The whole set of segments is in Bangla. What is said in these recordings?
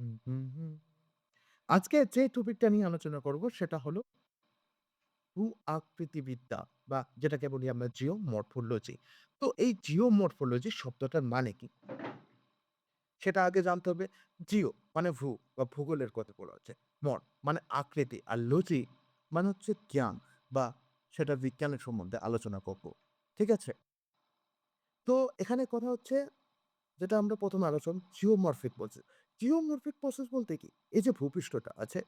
হুম, হুম, হুম। আজকে যে টপিকটা নিয়ে আলোচনা করব সেটা হলো ভূ-আকৃতিবিদ্যা বা যেটাকে বলি আমরা জিওমরফোলজি। তো এই জিওমরফোলজি শব্দটার মানে কি? সেটা আগে জানতে হবে। জিও মানে ভূ বা ভূগোলের কথা বলা হচ্ছে। মানে আকৃতি আর লজি মানে হচ্ছে জ্ঞান বা সেটা বিজ্ঞানের সম্বন্ধে আলোচনা করব। ঠিক আছে? তো এখানে কথা হচ্ছে যেটা আমরা ১ম এ আলোচনা জিওমরফিক প্রসেস। জিওমরফিক প্রসেস বলতে কি? এই যে ভূপৃষ্ঠটা আছে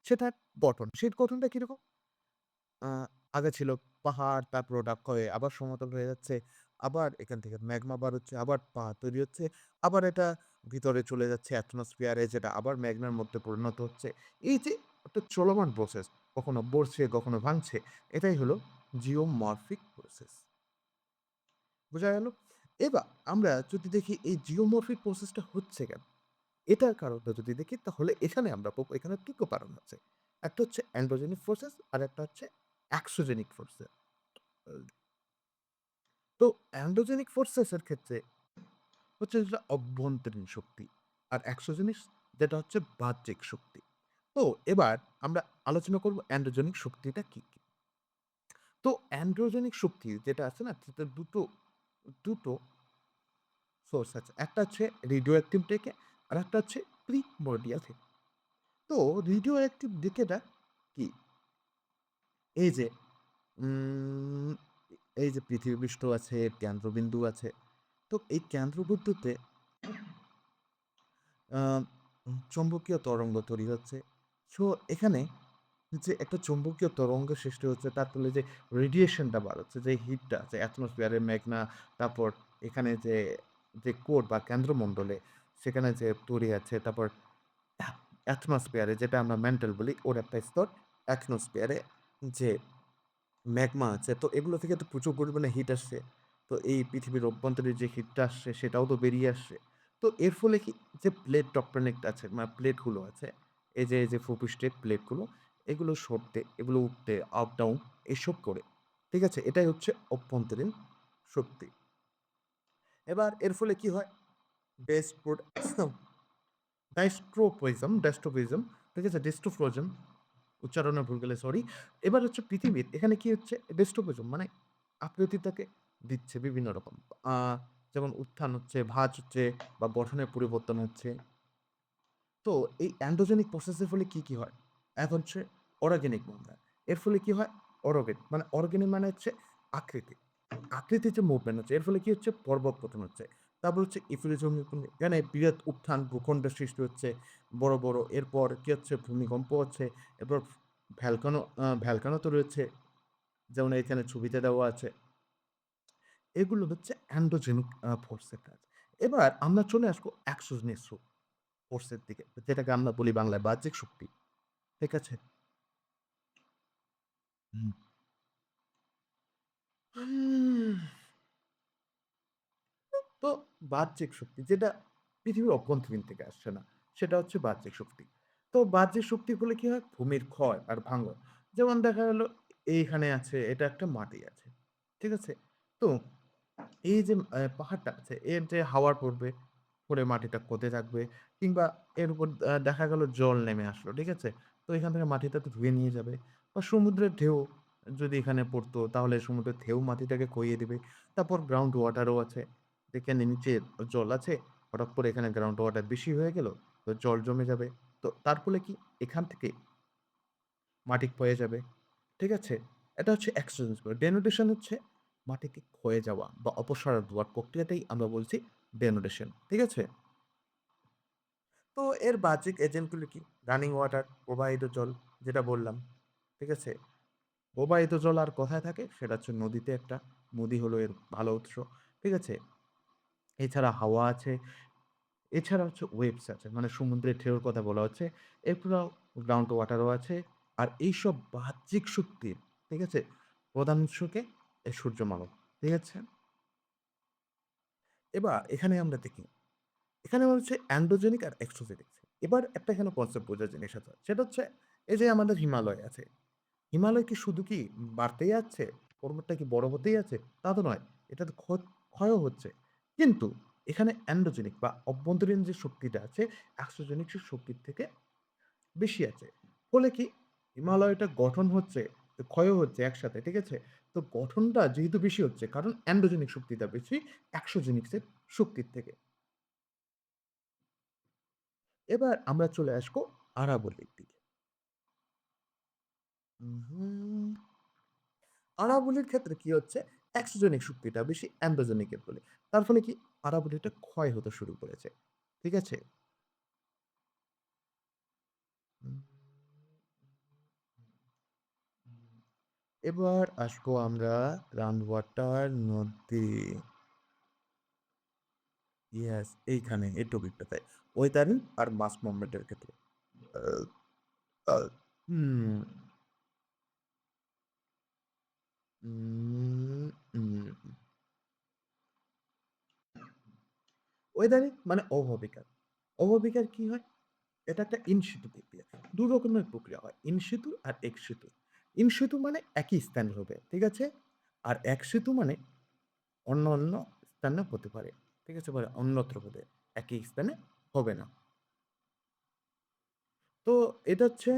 সেটার গঠন। সেই গঠনটা কিরকম? আ আগে ছিল পাহাড়, তারপর ওটা ক্ষয়ে আবার সমতল হয়ে যাচ্ছে। আবার এখান থেকে ম্যাগমা বার হচ্ছে, আবার পাহাড় তৈরি হচ্ছে। আবার এটা ভিতরে চলে যাচ্ছে অ্যাটমসফিয়ার এ যেটা আবার ম্যাগমার মধ্যে পরিণত হচ্ছে। এই যে একটা চলমান প্রসেস, কখনো বড়ছে, কখনো ভাঙছে। এটাই হলো জিওমরফিক প্রসেস। বোঝা গেল? এবার আমরা যদি দেখি এই জিওমরফিক প্রসেসটা হচ্ছে কেন? এটার কারণটা যদি দেখি তাহলে এখানে আমরা পাবো এখানে ২ টো কারণ আছে। একটা হচ্ছে এন্ডোজেনিক ফোর্সেস আরেকটা হচ্ছে এক্সোজেনিক ফোর্সেস। তো এন্ডোজেনিক ফোর্সেস এর ক্ষেত্রে হচ্ছে যেটা অভ্যন্তরীণ শক্তি। আর এক্সোজেনিক যেটা হচ্ছে বাহ্যিক শক্তি। তো এবার আমরা আলোচনা করব এন্ডোজেনিক শক্তিটা কি, কি? তো এন্ড্রোজেনিক শক্তি যেটা আছে না সেটা দুটো সোর্স আছে। একটা হচ্ছে রেডিও অ্যাক্টিভ থেকে আরেকটা হচ্ছে প্রিমোরডিয়াল থেকে। তো রেডিও অ্যাক্টিভ দিকেটা কি? এই যে উম এই যে পৃথিবীপৃষ্ঠ আছে, কেন্দ্রবিন্দু আছে। তো এই কেন্দ্রবিন্দুতে আ চৌম্বকীয় তরঙ্গ তৈরি হচ্ছে। সো এখানে যে একটা চৌম্বকীয় তরঙ্গ সৃষ্টি হচ্ছে তার ফলে যে রেডিয়েশনটা বার হচ্ছে, যে হিটটা আছে অ্যাটমসফিয়ারে মেঘনা, তারপর এখানে যে কোর বা কেন্দ্রমণ্ডলে সেখানে যে তৈরি আছে, তারপর অ্যাটমসফিয়ারে যেটা আমরা ম্যান্টল বলি ওর একটা স্তর, অ্যাটমসফিয়ারে যে ম্যাগমা আছে। তো এগুলো থেকে তো প্রচুর পরিমাণে হিট আসছে। তো এই পৃথিবীর অভ্যন্তরে যে হিটটা আসছে সেটাও তো বেরিয়ে আসছে। তো এর ফলে কি যে প্লেট টেকটনিক আছে প্লেটগুলো আছে, এই যে ভূপৃষ্ঠের প্লেটগুলো এগুলো সরতে, এগুলো উঠতে, আপ ডাউন এসব করে। ঠিক আছে? এটাই হচ্ছে অভ্যন্তরীণ শক্তি। এবার এর ফলে কি হয়? ডেস্ট্রোড ডেস্ট্রোপিজম, ঠিক আছে? ডেস্ট্রোফ্রোজেন উচ্চারণে ভুল গেলে সরি। এবার হচ্ছে পৃথিবীর এখানে কি হচ্ছে ডেস্টোপিজম মানে আকৃতি তাকে দিচ্ছে বিভিন্ন রকম। আ যেমন উত্থান হচ্ছে, ভাঁজ হচ্ছে বা গঠনের পরিবর্তন হচ্ছে। তো এই অ্যান্ডোজেনিক প্রসেস এর ফলে কি হয়? এক হচ্ছে অর্গানিক মুভমেন্ট। এর ফলে কি হয়? অর্গানিক মানে হচ্ছে আকৃতি। আকৃতির যে মুভমেন্ট হচ্ছে এর ফলে কি হচ্ছে? পর্বত পতন হচ্ছে। তারপর হচ্ছে এখানে বিরাট উত্থান ভূখণ্ডের সৃষ্টি হচ্ছে বড়, বড়। এরপর কি হচ্ছে? ভূমিকম্প হচ্ছে। এরপর ভ্যালকানো তো রয়েছে। যেমন এখানে ছবিতে দেওয়া আছে। এগুলো হচ্ছে অ্যান্ডোজেনিক ফোর্স এর কাজ। এবার আমরা চলে আসবো এক্সোজেনিক ফোর্স এর দিকে। যেটাকে আমরা বলি বাংলায় বাহ্যিক শক্তি। ঠিক আছে? হুম। হুম, তো বাহ্যিক শক্তি যেটা পৃথিবীর অভ্যন্তরীণ থেকে আসছে না। সেটা হচ্ছে বাহ্যিক শক্তি। তো বাহ্যিক শক্তির ফলে কি হয়? ভূমির ক্ষয় আর ভাঙন। যেমন দেখা গেল এইখানে আছে, এটা একটা মাটি আছে। ঠিক আছে? তো এই যে পাহাড়টা আছে, এর যে হাওয়া পড়বে, পড়ে মাটিটা ক্ষতে থাকবে কিংবা এর উপর দেখা গেল জল নেমে আসলো। ঠিক আছে? তো এখান থেকে মাটিটা তো ধুয়ে নিয়ে যাবে। বা সমুদ্রের ঢেউ যদি এখানে পড়তো তাহলে সমুদ্রের ঢেউ মাটিটাকে ক্ষইয়ে দিবে। তারপর গ্রাউন্ড ওয়াটারও আছে। যেখানে নিচে জল আছে, হঠাৎ করে এখানে গ্রাউন্ড ওয়াটার বেশি হয়ে গেল, তো জল জমে যাবে। তো তার ফলে কি এখান থেকে মাটি ক্ষয়ে যাবে। ঠিক আছে? এটা হচ্ছে এক্সচেঞ্জ করা। ডেনুটেশন হচ্ছে মাটিকে ক্ষয়ে যাওয়া বা অপসারণ হওয়ার প্রক্রিয়াটাই আমরা বলছি ডেনুটেশন। ঠিক আছে? তো এর বাহ্যিক এজেন্টগুলো কি? রানিং ওয়াটার, প্রবাহিত জল যেটা বললাম। ঠিক আছে? প্রবাহিত জল আর কোথায় থাকে? সেটা হচ্ছে নদীতে একটা। নদী হলো এর ভালো উৎস। ঠিক আছে? এছাড়া হাওয়া আছে। এছাড়া হচ্ছে ওয়েভস আছে। মানে সমুদ্রের ঢেউর কথা বলা হচ্ছে। এছাড়াও গ্রাউন্ড ওয়াটারও আছে। আর এইসব বাহ্যিক শক্তির, ঠিক আছে? প্রধান উৎসকে এই সূর্যমানব। ঠিক আছে? এবার এখানে আমরা দেখি, এখানে হচ্ছে অ্যান্ড্রোজেনিক আর এক্সোজেনিক। এবার একটা এখানে কনসেপ্ট বোঝার জিনিস আছে। সেটা হচ্ছে এই যে আমাদের হিমালয় আছে। হিমালয় কি শুধু কি বাড়তেই যাচ্ছে? পর্বতটা কি বড় হতেই আছে? তা তো নয়। এটা তো ক্ষয়ও হচ্ছে। কিন্তু এখানে অ্যান্ডোজেনিক বা অভ্যন্তরীণ যে শক্তিটা আছে, এক্সোজেনিক শক্তির থেকে বেশি আছে। ফলে কি হিমালয়টা গঠন হচ্ছে, ক্ষয়ও হচ্ছে একসাথে, ঠিক আছে? তো গঠনটা যেহেতু বেশি হচ্ছে কারণ অ্যান্ডোজেনিক শক্তিটা বেশি এক্সোজেনিক্স এর শক্তির থেকে। এবার আমরা চলে আসবো আরাবল্লীর দিকে। উহু। আরাবল্লীর ক্ষেত্রে কি হচ্ছে? এক্সোজেনিক শক্তিটা বেশি অ্যান্ডোজেনিক এর ফলে। তার ফলে কি আরাবল্লীটা ক্ষয় হতে শুরু করেছে। ঠিক আছে? উম এবার আসবো আমরা রানওয়াটার নদী। ইয়েস, এইখানে এই টপিকটাতে। ওয়েদারিং আর মাস মুভমেন্ট এর ক্ষেত্রে। আ আ হুম, উম উম ওয়েদারিং মানে অভাবিকার। অভাবিকার কি হয়? এটা একটা ইন সিতু প্রক্রিয়া। ২ রকমের প্রক্রিয়া হয়। ইন সিতু আর এক্স সিতু। ইন সিতু মানে একই স্থানে হবে। ঠিক আছে? আর এক্স সিতু মানে অন্য স্থানে হতে পারে। ঠিক আছে? মানে অন্যত্র হবে। একই স্থানে হবে না। তো এটা হচ্ছে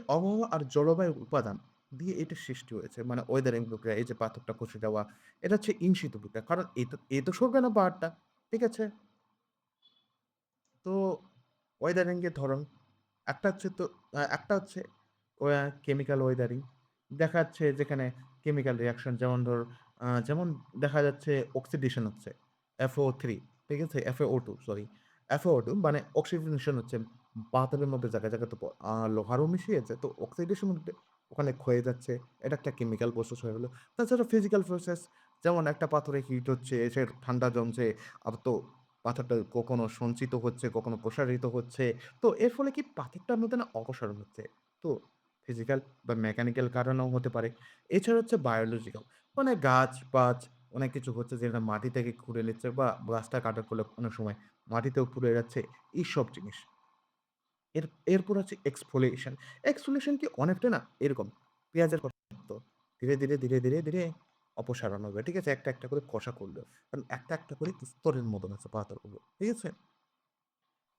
আবহাওয়া আর জলবায়ুর উপাদান দিয়ে এটা সৃষ্টি হয়েছে। মানে ওয়েদারিং প্রক্রিয়া, এই যে পাথরটা খসে যাওয়া, এটা হচ্ছে ইন সিতু প্রক্রিয়া। কারণ এ তো সরবে না পাহাড়টা। ঠিক আছে? তো ওয়েদারিং এর ধরন একটা হচ্ছে তো একটা হচ্ছে কেমিক্যাল ওয়েদারিং। দেখা যাচ্ছে যেখানে কেমিক্যাল রিঅ্যাকশন যেমন যেমন দেখা যাচ্ছে অক্সিডেশন হচ্ছে। FO3 ঠিক আছে? FaO2 sorry. FaO2 মানে অক্সিডেশন হচ্ছে পাথরের মধ্যে জায়গায়, জায়গায় তো লোহারও মিশিয়েছে। তো অক্সিডেশন হতে ওখানে ক্ষয়ে যাচ্ছে। এটা একটা কেমিক্যাল প্রসেস হয়ে গেল। তাছাড়া ফিজিক্যাল প্রসেস যেমন একটা পাথরে হিট হচ্ছে, এসে ঠান্ডা জমছে। আবার তো পাথরটা কখনো সঞ্চিত হচ্ছে, কখনো প্রসারিত হচ্ছে। তো এর ফলে কি পাথরটার মধ্যে না অপসারণ হচ্ছে। তো ফিজিক্যাল বা মেকানিক্যাল কারণেও হতে পারে। এছাড়া হচ্ছে বায়োলজিক্যাল মানে গাছ-পাছ অনেক কিছু হচ্ছে যেটা মাটি থেকে খুঁড়ে নিচ্ছে বা গাছটা কাটার ফলে অনেক সময় মাটিতেও পুড়ে যাচ্ছে, এইসব জিনিস। এর এরপর আছে এক্সফোলিয়েশন। এক্সফোলিয়েশন কি অনেকটা না এরকম পেঁয়াজের মতো ধীরে অপসারণ হবে। ঠিক আছে? একটা করে কষা করলো। কারণ একটা করে স্তরের মতন আছে পাথরগুলো। ঠিক আছে?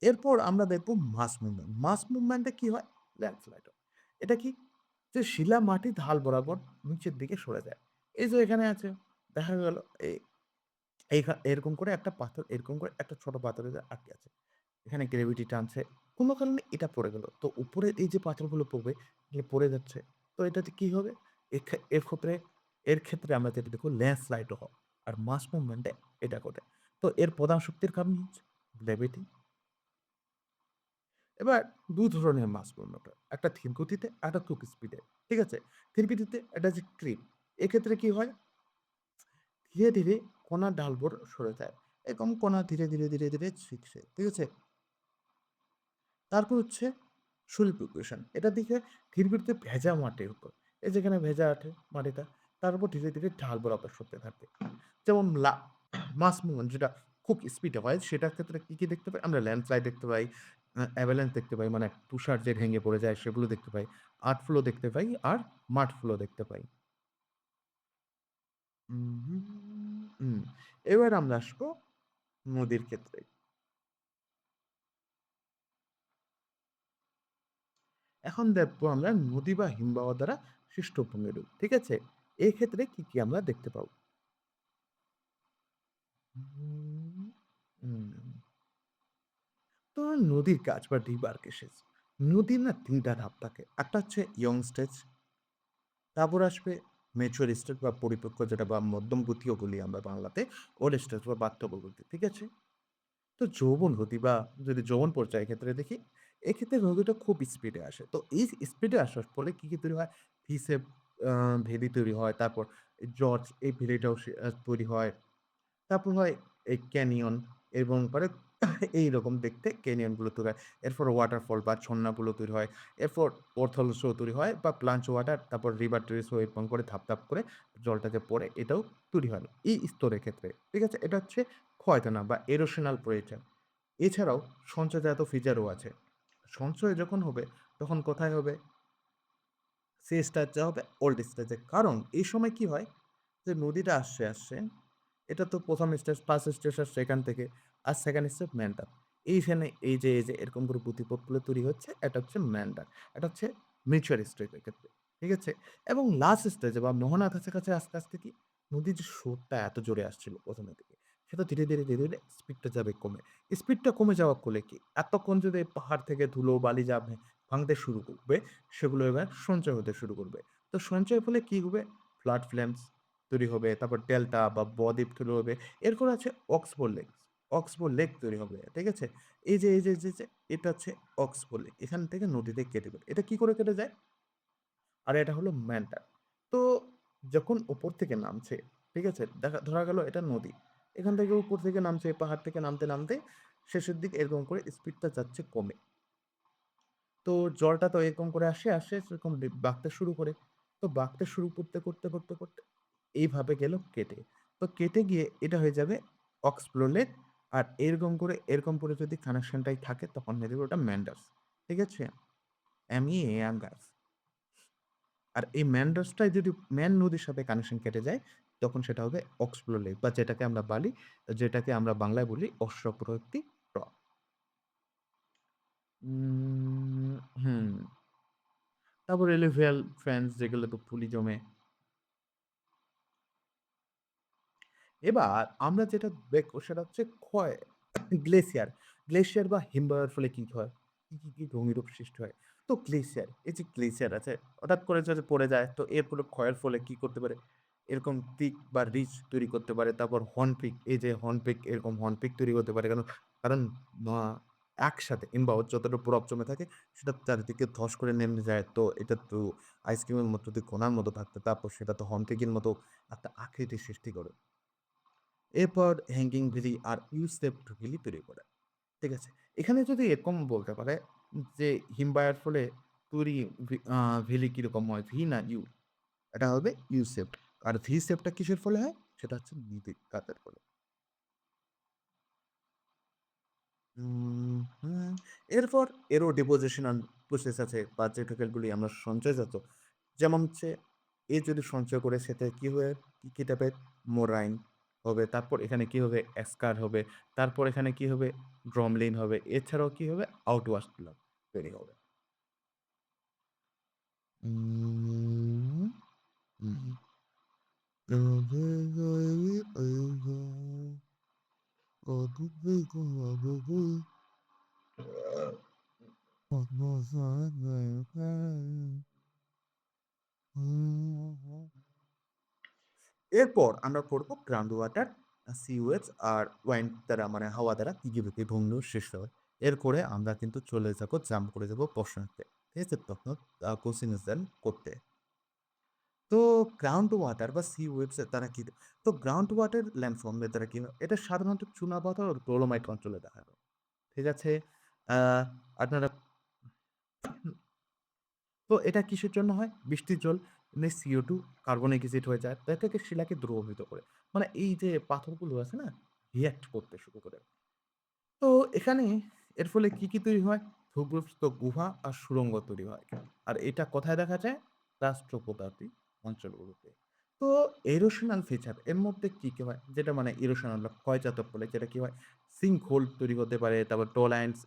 এরপর আমরা দেখব মাস মুভমেন্ট। মাস মুভমেন্টে কি হয়? ল্যান্ডস্লাইড হয়। এটা কি? যে শিলা মাটি ঢাল বরাবর নিচের দিকে সরে যায়। এই যে এখানে আছে, দেখা গেল এই এরকম করে একটা পাথর এরকম করে একটা ছোট পাথরের আটকে আছে। এখানে গ্র্যাভিটি টানছে। কোনো কারণে এটা পড়ে গেল। তো উপরের এই যে পাথরগুলো পড়বে, এগুলো পড়ে যাচ্ছে। তো এটাতে কি হবে? এর ক্ষেত্রে আমরা যেটা দেখব ল্যান্ডস্লাইডও হয়। আর মাস মুভমেন্টে এটা ঘটে। তো এর প্রধান শক্তির কারণ হচ্ছে গ্র্যাভিটি। এবার ২ ধরনের মাস মুভমেন্ট হয়। একটা ধীর গতিতে, একটা খুব স্পিডে। ঠিক আছে? ধীর গতিতে এটা হচ্ছে ক্রিপ। এক্ষেত্রে কি হয়? ধীরে কণা ঢালবর সরে যায়। এরকম কণা ধীরে ছিটছে। ঠিক আছে? তারপর হচ্ছে শরীর প্রোগ্রেশন। এটার দিকে ধীর গতিতে ভেজা মাটির উপর। এই যেখানে ভেজা আছে মাটিটা, তার উপর ধীরে ঢাল বরাবর সরতে থাকে। যেমন মাস মুভমেন্ট যেটা খুব স্পিডে হয় সেটার ক্ষেত্রে কি দেখতে পাই? আমরা ল্যান্ডস্লাইড দেখতে পাই, অ্যাভালাঞ্চ দেখতে পাই মানে তুষার যে ভেঙে পড়ে যায় সেগুলো দেখতে পাই, আর্ট ফ্লো দেখতে পাই আর মাড ফ্লো দেখতে পাই। উহু, হুম। এবার আমরা আসবো নদীর ক্ষেত্রে। এখন দেখবো আমরা নদী বা হিমবাহ দ্বারা সৃষ্ট ভূমিরূপ। ঠিক আছে? এক্ষেত্রে কি আমরা দেখতে পাবো? হুম, হুম। তো নদীর কাজ বা ডিমার্কেশন। নদীর না ৩ টা ধাপ থাকে। একটা হচ্ছে ইয়ং স্টেজ, তারপর আসবে ম্যাচিউর স্টেজ বা পরিপক্ক যেটা বা মধ্যম গতিও বলি আমরা বাংলাতে। ওল্ড স্টেজ বা বার্ধক্য গতি। ঠিক আছে? তো যৌবন গতি বা যদি যৌবন পর্যায়ের ক্ষেত্রে দেখি, এক্ষেত্রে নদীটা খুব স্পিডে আসে। তো এই স্পিডে আসার ফলে কি তৈরি হয়? ভি শেপ আ ভেদি তৈরি হয়। তারপর জর্জ এই ভেলিটাও তৈরি হয়। তারপর হয় এই ক্যানিয়ন এবং পরে এইরকম দেখতে ক্যানিয়ন গুলো তৈরি হয়। এরপর ওয়াটারফল বা ঝরনাগুলো তৈরি হয়। এরপর ওরথল শো তৈরি হয় বা প্লাঞ্চ ওয়াটার তারপর রিভার ট্রেস হয়ে এরকম করে ধাপ করে জলটা যে পড়ে এটাও তৈরি হয় এই স্তরের ক্ষেত্রে। ঠিক আছে? এটা হচ্ছে ক্ষয়দানা বা erosional pressure। এছাড়াও সঞ্চয়জাত ফিচারও আছে। সঞ্চয় যখন হবে তখন কোথায় হবে? সে স্টেজটা হবে ওল্ড স্টেজে। কারণ এই সময় কি হয়? তো নদীটা আসছে। এটা তো ১ম স্টেজ, 1st স্টেজ আসছে এখান থেকে। আর 2nd স্টেপ মেন্টার। এইখানে এই যে এরকম করে প্রতিপদগুলো তৈরি হচ্ছে, এটা হচ্ছে মেন্টার। এটা হচ্ছে ম্যাচিউর স্টেজ এক্ষেত্রে। ঠিক আছে? এবং লাস্ট স্টেজে বা মোহনার কাছাকাছি আস্তে কি নদীর যে স্রোতটা এত জোরে আসছিল ১ম এর দিকে, সেটা ধীরে স্পিডটা যাবে কমে। স্পিডটা কমে যাওয়ার ফলে কি? এতক্ষণ যদি পাহাড় থেকে ধুলো, বালি যা ভাঙতে শুরু করবে, সেগুলো এবার সঞ্চয় হতে শুরু করবে। তো সঞ্চয়ের ফলে কি হবে? ফ্লাড ফ্লেমস তৈরি হবে। তারপর ডেল্টা বা বদ্বীপ তৈরি হবে। এরপর আছে অক্সবোর লেক। অক্সবোর লেক তৈরি হবে। ঠিক আছে? এই যে এটা হচ্ছে অক্সবোর লেক। এখান থেকে নদীতে কেটে যায়। এটা কি করে কেটে যায়? আর এটা হলো ম্যানটা। তো যখন উপর থেকে নামছে, ঠিক আছে? ধরা গেল এটা নদী। এখান থেকে উপর থেকে নামছে, পাহাড় থেকে নামতে শেষের দিকে এরকম করে স্পিডটা যাচ্ছে কমে। তো জলটা তো এরকম করে আসে সেরকম বাঁকতে শুরু করে। তো বাঁকতে শুরু করতে এইভাবে গেল কেটে। তো কেটে গিয়ে এটা হয়ে যাবে অক্সপ্লো লেক। আর এরকম করে যদি কানেকশনটাই থাকে তখন হয়ে যাবে ওটা ম্যান্ডাস। ঠিক আছে? MEANDAS। আর এই ম্যান্ডাসটাই যদি ম্যান নদীর সাথে কানেকশন কেটে যায়, তখন সেটা হবে অক্সপ্লো লেক বা যেটাকে আমরা বাংলায় বলি অশ্বপ্রতি হ্রদ। হুম। তারপর এলিভিয়াল ফ্যানস যেগুলো তো পুলি জমে। এবার আমরা যেটা দেখব সেটা হচ্ছে গ্লেসিয়ার। গ্লেসিয়ার বা হিমবাহের ফলে কি হয়? কি ভূমিরূপ সৃষ্টি হয়? তো গ্লেসিয়ার, এই যে গ্লেসিয়ার আছে, হঠাৎ করে যদি পড়ে যায় তো এর ফলে ক্ষয়ের ফলে কি করতে পারে? এরকম পিক বা রিজ তৈরি করতে পারে। তারপর হর্ন পিক, এই যে হর্ন পিক এরকম হর্ন পিক তৈরি করতে পারে। কারণ মা একসাথে হিমবাহ যতটা বরফ জমে থাকে সেটা চারিদিকে ধস করে নেমে যায়। তো এটা তো আইসক্রিমের মতো যদি কণার মতো থাকতো তারপর সেটা তো হর্ন পিকের মতো একটা আকৃতি সৃষ্টি করে। এরপর হ্যাঙ্গিং ভ্যালি আর ইউ-শেপড ভ্যালি তৈরি করে। ঠিক আছে? এখানে যদি এরকম বলতে পারে যে হিমবাহের ফলে তৈরি ভ্যালি কিরকম হয়? ভি না ইউ? এটা হবে ইউ-শেপড। আর ভি-শেপটা কিসের ফলে হয়? সেটা হচ্ছে নৃবিঘাতের ফলে। হুম। এরপর এরও ডিপোজিশনাল প্রসেস আছে বা যেগুলি আমরা সঞ্চয়জাত। যেমন হচ্ছে যদি সঞ্চয় করে সেটা কি হয়ে কি টাইপের মোরাইন হবে। তারপর এখানে কি হবে? এস্কার হবে। তারপর এখানে কি হবে? ড্রমলিন হবে। এছাড়াও কি হবে? আউটওয়াশ গুলা তৈরি হবে। উম হুম। এরপর আমরা পড়বো গ্রাউন্ড ওয়াটার, সি ওয়েভস আর ওয়াইন্ড দ্বারা মানে হাওয়া দ্বারা কি ভূমিরূপ সৃষ্টি হয়। এরপরে আমরা কিন্তু চলে যাবো জাম্প করে যাবো প্রশ্নতে। ঠিক আছে? তখন কোশ্চেন অ্যান্সার করতে। তো গ্রাউন্ড ওয়াটার বা সি ওয়েভস এর দ্বারা কি তো গ্রাউন্ড ওয়াটার ল্যান্ডফর্ম এর দ্বারা কি হয়? এটা সাধারণত চুনাপাথর ও ডলোমাইট অঞ্চলে দেখা যায়। ঠিক আছে? আ আপনারা তো এটা কিসের জন্য হয়? বৃষ্টির জল মানে CO2 কার্বনিক এসিড হয়ে যায়। তা থেকে শিলাকে দ্রবীভূত করে। মানে এই যে পাথরগুলো আছে না? রিঅ্যাক্ট করতে শুরু করে। তো এখানে এর ফলে কি তৈরি হয়? ভূগর্ভস্থ গুহা আর সুড়ঙ্গ তৈরি হয়। আর এটা কোথায় দেখা যায়? রাষ্ট্রপ্রপাতি অঞ্চলগুলোতে। তো এরোশনাল ফিচার এর মধ্যে কি হয়? যেটা মানে এরোশনাল বা ক্ষয়জাত ফলে যেটা কি হয়? সিঙ্কহোল তৈরি হতে পারে, তারপর টোলাইনস,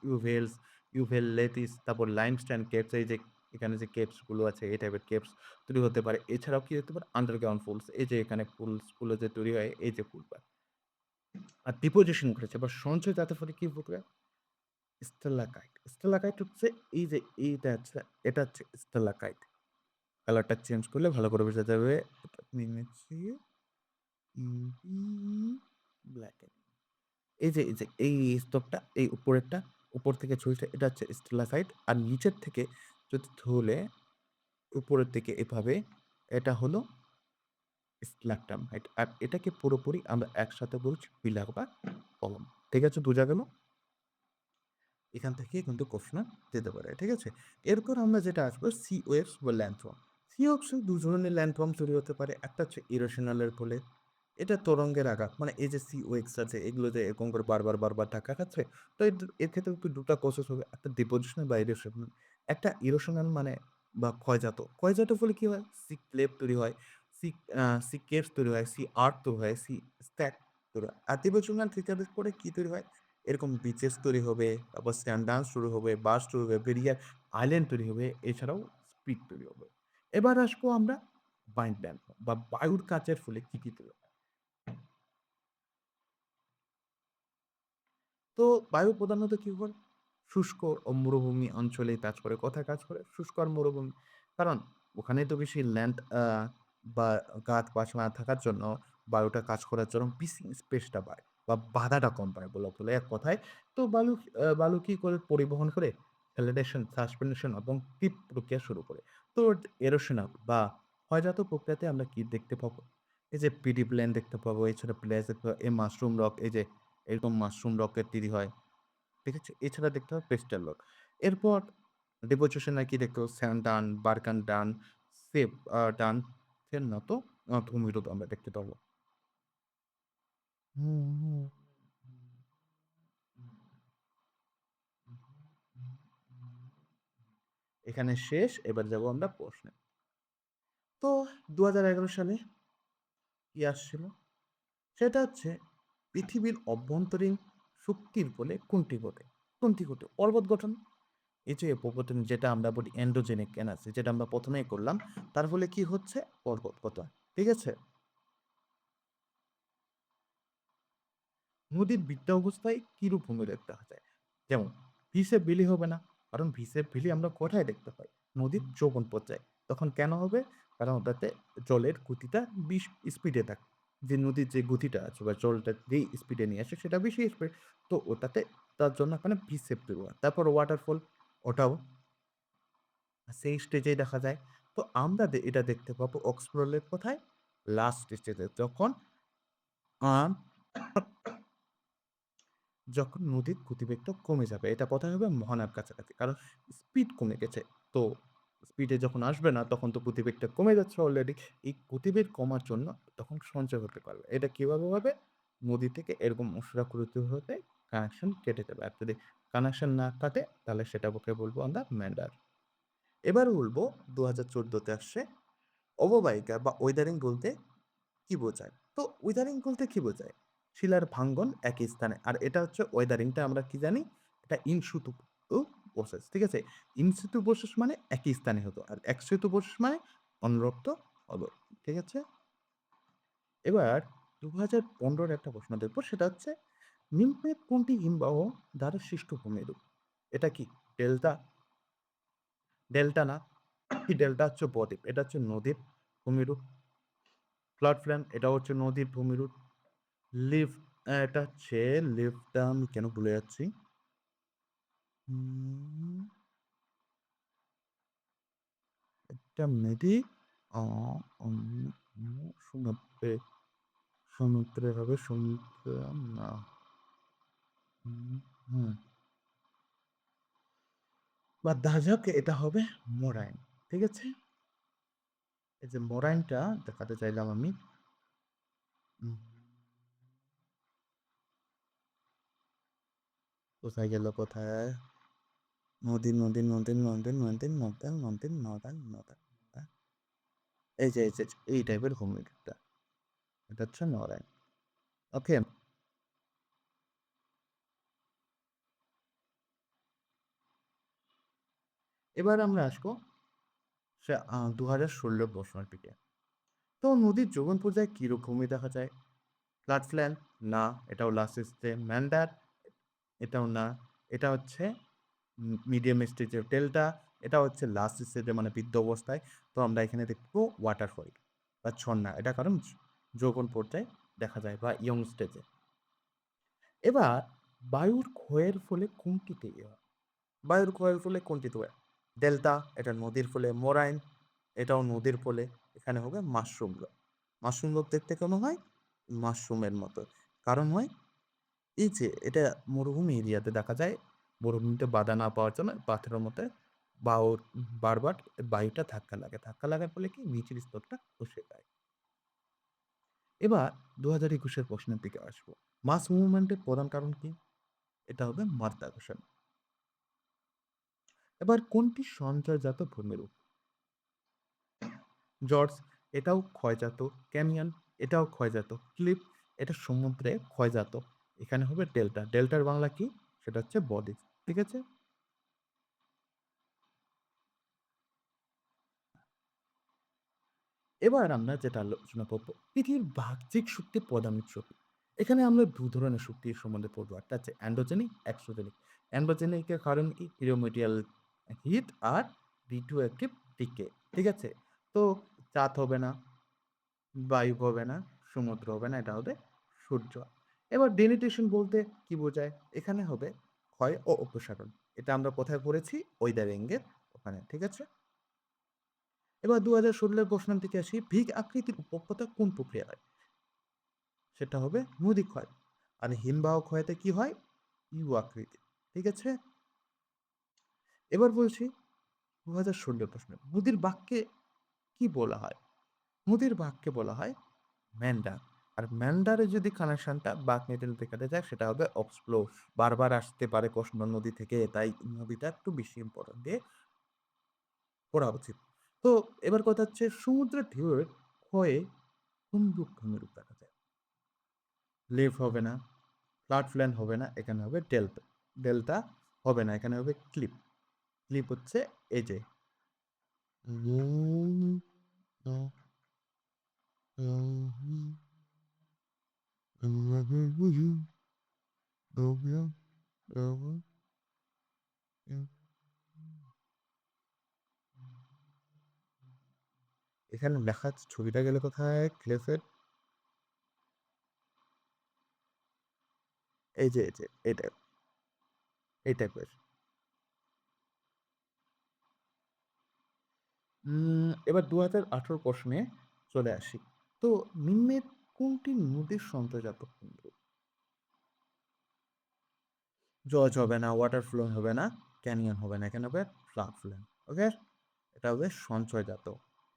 ইউভেললেটিস, তারপর লাইমস্টোন কেভস এই যে এখানে যে কেভস গুলো আছে এই টাইপের কেভস তৈরি হতে পারে। এছাড়াও কি হতে পারে? আন্ডারগ্রাউন্ড পুলস এই যে এখানে পুলস গুলো যে তৈরি হয় এই যে পুল আর ডিপোজিশন করেছে বা সঞ্চয় জাতের ফলে কি হতে পারে? স্টেলাকাইট। স্টেলাকাইট হচ্ছে এই যে এইটা হচ্ছে এটা হচ্ছে স্টেলাকাইট। কালারটা চেঞ্জ করলে ভালো করে বোঝা যাবে। এটা নিয়ে নিচ্ছি। ব্লাক এন্ড এই স্তরটা এই উপরেরটা উপর থেকে ঝুলছে এটা হচ্ছে স্টেলাকাইট। আর নিচের থেকে যদি ধুলে উপরের দিকে এভাবে এটা হলো স্ট্যালাকটামাইট। আর এটাকে পুরোপুরি আমরা একসাথে বলছি পিলার বা কলম। ঠিক আছে? বোঝা গেল? এখান থেকে কিন্তু প্রশ্ন দিতে পারে। ঠিক আছে? এরপর আমরা যেটা আসবো সি ওয়েভস বা ল্যান্ডফর্ম। সি ওয়েভস এ ২ ধরনের ল্যান্ডফর্ম তৈরি হতে পারে। একটা হচ্ছে ইরোশনাল এর ফলে। এটা তরঙ্গের আঘাত। মানে এই যে সি ওয়েভস আছে এগুলো যে এরকম করে বারবার ধাক্কা খাচ্ছে। তো এর ক্ষেত্রে কিন্তু ২ টা প্রসেস হবে। একটা ডিপোজিশনাল বা ইরোশনাল। একটা ইরোশনাল মানে বা ক্ষয়জাত। ক্ষয়জাত ফলে কি হয়? সি ক্লেভ তৈরি হয়। সি সি কেভস তৈরি হয়, সি আর্ট তৈরি হয়, সি স্ট্যাক তৈরি হয়। আর টিবেট-সুলতান থিয়েটারের পরে কি তৈরি হয়? এরকম বিচেস তৈরি হবে, তারপর স্যান্ড ডান্স শুরু হবে, বার্জ তৈরি হবে, ভেরিয়ার আইল্যান্ড তৈরি হবে, এছাড়াও স্পিড তৈরি হবে। এবার আসবো আমরা বাইন্ড বা বায়ুর কাজের ফলে কি তৈরি হয়? তো বায়ু প্রধানত কি করে? শুষ্ক ও মরুভূমি অঞ্চলে কাজ করে। কোথায় কাজ করে? শুষ্ক আর মরুভূমি। কারণ ওখানে তো বেশি ল্যান্ড বা গাছ-গাছড়া না থাকার জন্য বায়ুটা কাজ করার জন্য ব্রিথিং স্পেসটা পায় বা বাধাটা কম পায় বলা চলে এক কথায়। তো বালু কি করে পরিবহন করে? ভ্যালিডেশন, সাসপেনশন এবং টিপ প্রক্রিয়া শুরু করে। তো এরোশনাল বা ক্ষয়জাত প্রক্রিয়াতে আমরা কি দেখতে পাবো? এই যে পিডি প্লেন দেখতে পাবো, এছাড়া প্লেস দেখতে পাবো, এই মাশরুম রক এই যে এরকম মাশরুম রকের তৈরি হয়। ঠিক আছে? এছাড়া দেখতে হবে পেস্টেল রক। এরপর ডিপোজিশন এ কি দেখতে পাবো? স্যান্ড ডান, বারকান ডান, সেপ ডান এর মতো ভূমিরূপ আমরা দেখতে পাবো। হুম, হুম, হুম, হুম, হুম, হুম। এখানে শেষ। এবার যাবো আমরা প্রশ্নে। তো ২০১১ সালে কি আসছিল? সেটা হচ্ছে পৃথিবীর অভ্যন্তরীণ শক্তির ফলে কোনটি ঘটে? কোনটি ঘটে? পর্বত গঠন। এই যে অভ্যন্তরীণ যেটা আমরা বলি এন্ডোজেনিক এনার্জি যেটা আমরা ১ম এই করলাম। তার ফলে কি হচ্ছে? পর্বত গঠন। ঠিক আছে? নদীর বৃদ্ধ অবস্থায় কিরূপ ভূমি দেখতে যায়? যেমন হিসেব বিলি হবে না। কারণ হিসেব বিলি আমরা কোথায় দেখতে পাই? নদীর যৌবন পর্যায়ে। তখন কেন হবে? কারণ ওটাতে জলের গতিটা স্পিডে থাকে। যে নদীর যে গতিটা আছে বা জলটা যেই স্পিডে নিয়ে আসে সেটা বেশি স্পিড। তো ওটাতে তার জন্য ওখানে ভিসেপ তৈরি হয়। তারপর ওয়াটারফল ওটাও সেই স্টেজেই দেখা যায়। তো আমরা এটা দেখতে পাবো অক্সফোর্ডের কোথায়? লাস্ট স্টেজে আ যখন নদীর গতিবেগটা কমে যাবে। এটা কোথায় হবে? মোহনার কাছাকাছি। কারণ স্পিড কমে গেছে। তো স্পিডে যখন আসবে না তখন তো গতিবেগটা কমে যাচ্ছে অলরেডি। এই গতিবেগ কমার জন্য তখন সঞ্চয় হতে পারবে। এটা কিভাবে হবে? নদী থেকে এরকম অসরাকুরিত হতে কানেকশন কেটে যাবে। আর যদি কানেকশন না কাটে তাহলে সেটাকে বলব আমরা মেন্ডার। এবার বলব ২০১৪ তে আসছে অববাহিকা বা ওয়েদারিং বলতে কি বোঝায়? তো ওয়েদারিং বলতে কি বোঝায়? শিলার ভাঙ্গন একই স্থানে। আর এটা হচ্ছে ওয়েদারিংটা আমরা কি জানি? এটা ইন সিতু প্রসেস। ঠিক আছে? ইন সিতু প্রসেস মানে একই স্থানে হতো। আর এক্স সিতু প্রসেস মানে অনরপ্ত অদর। ঠিক আছে? এবার ২০১৫ র একটা প্রশ্ন দেখব সেটা হচ্ছে নিম্নের কোনটি হিমবাহ দ্বারা সৃষ্ট ভূমিরূপ? এটা কি? ডেল্টা? ডেল্টা না। কি ডেল্টা হচ্ছে বদ্বীপ। এটা হচ্ছে নদীর ভূমিরূপ। ফ্লাড প্ল্যান এটাও হচ্ছে নদীর ভূমিরূপ। লিফ এটা হচ্ছে লিফটটা আমি কেন ভুলে যাচ্ছি? হুম, এটা মেবি আ উম উম সমুদ্রে সমুদ্রে হবে সমুদ্রে না। হুম, বা দেখা যাক এটা হবে মোরাইন। ঠিক আছে? এই যে মোরাইনটা দেখাতে চাইলাম আমি। উম কোথায় গেল কোথায়? নদী। এই যে এই টাইপের ভূমিকা। এটা হচ্ছে নড়াইল। ওকে? এবার আমরা আসবো সে ২০১৬ প্রশ্নের দিকে। তো নদীর যোগান পর্যায়ে কিরূপ ভূমি দেখা যায়? Flood plan? না, এটাও লাস্ট স্টেজে। ম্যান্ডার? এটাও না। এটা হচ্ছে মিডিয়াম স্টেজের ডেল্টা। এটা হচ্ছে লাস্ট স্টেজে মানে বৃদ্ধ অবস্থায়। তো আমরা এখানে দেখব ওয়াটারফল বা ঝরনা। এটা কারণ যৌবন পর্যায়ে দেখা যায় বা ইয়ং স্টেজে। এবার বায়ুর ক্ষয়ের ফলে কোনটি তৈরি হয়? বায়ুর ক্ষয়ের ফলে কোনটি হয়? ডেল্টা এটা নদীর ফলে, মোরাইন এটাও নদীর ফলে। এখানে হবে মাশরুম লব। মাশরুম লব দেখতে কেমন হয়? মাশরুমের মতো। কারণ হয় এই যে এটা মরুভূমি এরিয়াতে দেখা যায়। মরুভূমিতে বাধা না পাওয়ার জন্য পাথরের মধ্যে বায়ুর বারবার বায়ুটা ধাক্কা লাগে। ধাক্কা লাগার ফলে কি নিচের স্তরটা খসে যায়। এবার ২০২১ এর প্রশ্নের দিকে আসবো। মাস মুভমেন্টের প্রধান কারণ কি? এটা হবে মাধ্যাকর্ষণ। এবার কোনটি সঞ্চয়জাত ভূমিরূপ? জর্জ এটাও ক্ষয়জাত। ক্যানিয়ন এটাও ক্ষয়জাত। ক্লিফ এটা সমুদ্রে ক্ষয়জাত। এখানে হবে ডেল্টা। ডেল্টার বাংলা কি? সেটা হচ্ছে বদ্বীপ। ঠিক আছে? এবার আমরা যেটা আলোচনা করব, পৃথিবীর বাহ্যিক শক্তি, পদামিক শক্তি। এখানে আমরা ২ ধরনের শক্তির সম্বন্ধে পড়ব। একটা হচ্ছে এন্ডোজেনিক, এক্সোজেনিক। এন্ডোজেনিক এর কারণ কি? পিরামিডিয়াল হিট আর রেডিওঅ্যাক্টিভ ডিকে। ঠিক আছে? তো চাঁদ হবে না, বায়ু হবে না, সমুদ্র হবে না, এটা হবে সূর্য। এবার ডেনিটেশন বলতে কি বোঝায়? এখানে হবে ক্ষয় ও অপসারণ। এটা আমরা কোথায় পড়েছি? ওয়েদারিং এর ওখানে। ঠিক আছে? এবার ২০১৬ এর প্রশ্নের দিকে আসি। ভিগ আকৃতির উপত্যকা কোন প্রক্রিয়া হয়? সেটা হবে নদী ক্ষয়। আর হিমবাহ ক্ষয়তে কি হয়? ইউ আকৃতি। ঠিক আছে? এবার বলছি ২০১৬ প্রশ্ন। নদীর বাক্যে কি বলা হয়? নদীর বাক্যে বলা হয় মেন্ডার। আর মেন্ডারের যদি কানেকশনটা বাকনিতে যদি কাটে যায় সেটা হবে অক্সপ্লো। বারবার আসতে পারে প্রশ্ন নদী থেকে, তাই নদীটা একটু বেশি ইম্পোর্টেন্ট দিয়ে পড়া উচিত। তো এবার কথা হচ্ছে সমুদ্রের ঢেউয়ের ক্ষয়ে কোন রূপ ভূমিরূপ দেখা যায়? লিফ হবে না, ফ্লাড প্ল্যান হবে না, এখানে হবে ডেল্টা। ডেল্টা হবে না, এখানে হবে ক্লিপ। ক্লিপ হচ্ছে এই যে এখানে লেখা আছে, ছবিটা গেলে কোথায়? ক্লিফের এই যে, এই যে, এটা এই টাইপের। এবার ২০১৮ প্রশ্নে চলে আসি। তো নিম্নের কোনটি নদীর সঞ্চয়জাত কেন্দ্র? জজ হবে না, ওয়াটার ফ্লো হবে না, ক্যানিয়ন হবে না, এখানে হবে ফ্লাড ফ্লেন। ওকে? এটা হবে সঞ্চয়জাত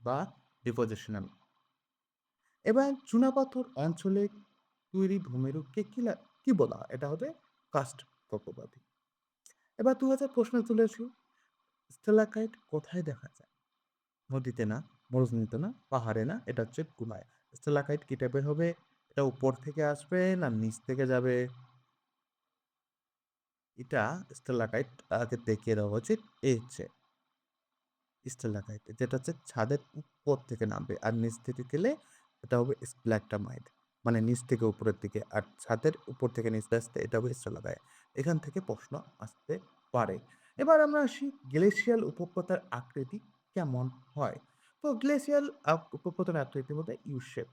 বা ডিপোজিশনাল। এবার চুনাপাথর অঞ্চলে তৈরি ভূমিরূপকে কি বলা হয়? এটা হবে কাস্ট প্রকৃতি। এবার ২০০০ প্রশ্নে চলে আসি। স্টেলাকাইট কোথায় দেখা যায়? নদীতে না, মরুভূমিতে না, পাহাড়ে না, এটা হচ্ছে গুহায়। স্টেলাকাইট কি টাইপের হবে? এটা উপর থেকে আসবে না নিচ থেকে যাবে? এটা স্টেলাকাইট আগে দেখিয়ে দেওয়া উচিত। এই হচ্ছে স্টেলাকাইট, যেটা হচ্ছে ছাদের উপর থেকে নামবে। আর নিচ থেকে গেলে এটা হবে স্ট্যালাগমাইট। মানে নিচ থেকে উপরের দিকে। আর ছাদের উপর থেকে নিচে আসতে এটা হবে স্টেলাকাইট। এখান থেকে প্রশ্ন আসতে পারে। এবার আমরা আসি গ্লেশিয়াল উপত্যকার আকৃতি কেমন হয়? তো গ্লেশিয়াল উপত্যকার আকৃতির মধ্যে ইউ শেপ।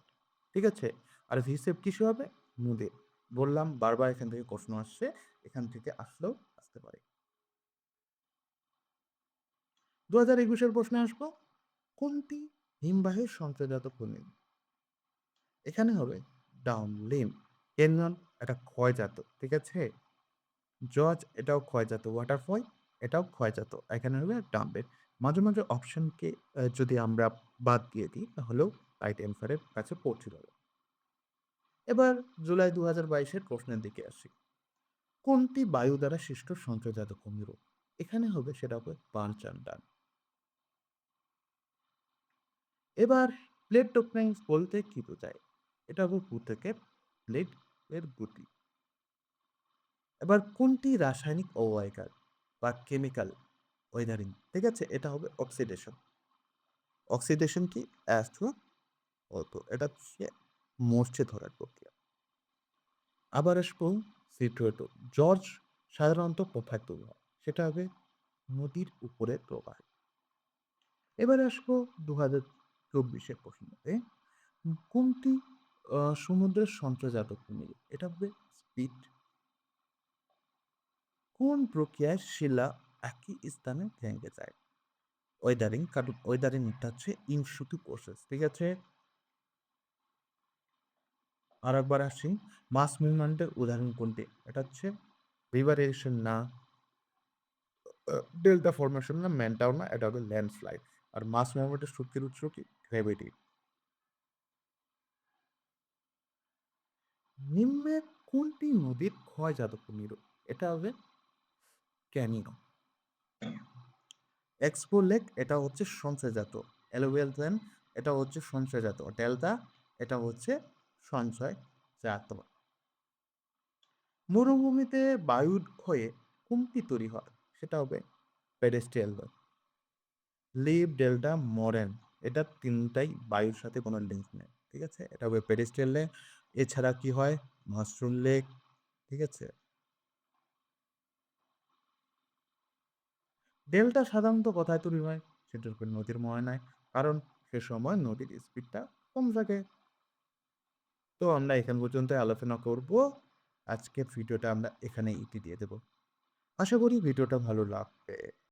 ঠিক আছে? আর ভি শেপ কিসে হবে? নদীর। বললাম বারবার এখান থেকে প্রশ্ন আসছে। এখান থেকে আসলেও আসতে পারে। ২০২১ এর প্রশ্নে আসবো। কোনটি হিমবাহের সঞ্চয়জাত খনি? এখানে হবে ডাউন লিম। ক্যানিয়ন এটা ক্ষয়জাত। ঠিক আছে? জজ এটাও ক্ষয়জাত। ওয়াটারফল এটাও ক্ষয়জাত। এখানে হবে ডাম্বেল। মাঝে, মাঝে অপশনকে যদি আমরা বাদ দিয়ে দিই তাহলেও রাইট অ্যান্সার এর কাছে পৌঁছে যাবে। এবার জুলাই ২০২২ এর প্রশ্নের দিকে আসি। কোনটি বায়ু দ্বারা সৃষ্ট সঞ্চয়জাত কুমির? এখানে হবে সেটা হবে পাঞ্চ অ্যান্ড ডান। এবার প্লেট টেকটনিক্স বলতে কি বোঝায়? এটা হবে ভূত্বকের প্লেট এর গতি। এবার কোনটি রাসায়নিক অববাহিকার বা কেমিক্যাল ওয়েদারিং? ঠিক আছে? এটা হবে অক্সিডেশন। অক্সিডেশন কি? Astro auto. এটা হচ্ছে মরচে ধরার প্রক্রিয়া। আবার আসবো সিটুয়েটো। জর্জ সাধারণত কোথায় তৈরি হয়? সেটা হবে নদীর উপরে প্রবাহ। এবার আসবো ২০২৪ এর প্রশ্নতে। কোনটি সমুদ্রের সঞ্চয়জাত কুমির? এটা হবে স্পিড। কোন প্রক্রিয়ায় শিলা একই স্থানে ভেঙে যায়? ওয়েদারিং, কারণ ওয়েদারিং এটা হচ্ছে ইন সিতু প্রসেস। ঠিক আছে? আরেকবার আসি, মাস মুভমেন্টের উদাহরণ কোনটি? এটা হচ্ছে রিভার এরিশন না, ডেল্টা ফরমেশন না, ম্যানটাও না, এটা হবে ল্যান্ডস্লাইড। আর মাস মুভমেন্টের শক্তির উৎস কি? গ্র্যাভিটি। নিম্নে কোনটি নদীর ক্ষয়জাত কুমির? এটা হবে ক্যানিও। এক্সপো লেক এটা হচ্ছে সঞ্চয়জাত। অ্যালুভিয়াল প্ল্যান এটা হচ্ছে সঞ্চয়জাত। ডেল্টা এটা হচ্ছে সঞ্চয়জাত। মরুভূমিতে বায়ুর ক্ষয়ে কমতি তৈরি হয়, সেটা হবে পেডেস্ট্রিয়াল লোড। লিভ, ডেল্টা, মরেন এটা ৩ টাই বায়ুর সাথে কোনো লিঙ্ক নেই। ঠিক আছে? এটা হবে পেডেস্ট্রিয়াল লেক। এছাড়া কি হয়? মাশরুম লেক, ঠিক আছে? ডেল্টা সাধারণত কোথায় তৈরি হয়? সেটা হবে নদীর মোহনায়। কারণ সে সময় নদীর স্পিডটা কম থাকে। তো আমরা এখান পর্যন্তই আলোচনা করব। আজকের ভিডিওটা আমরা এখানেই ইতি দিয়ে দেব। আশা করি ভিডিওটা ভালো লাগবে।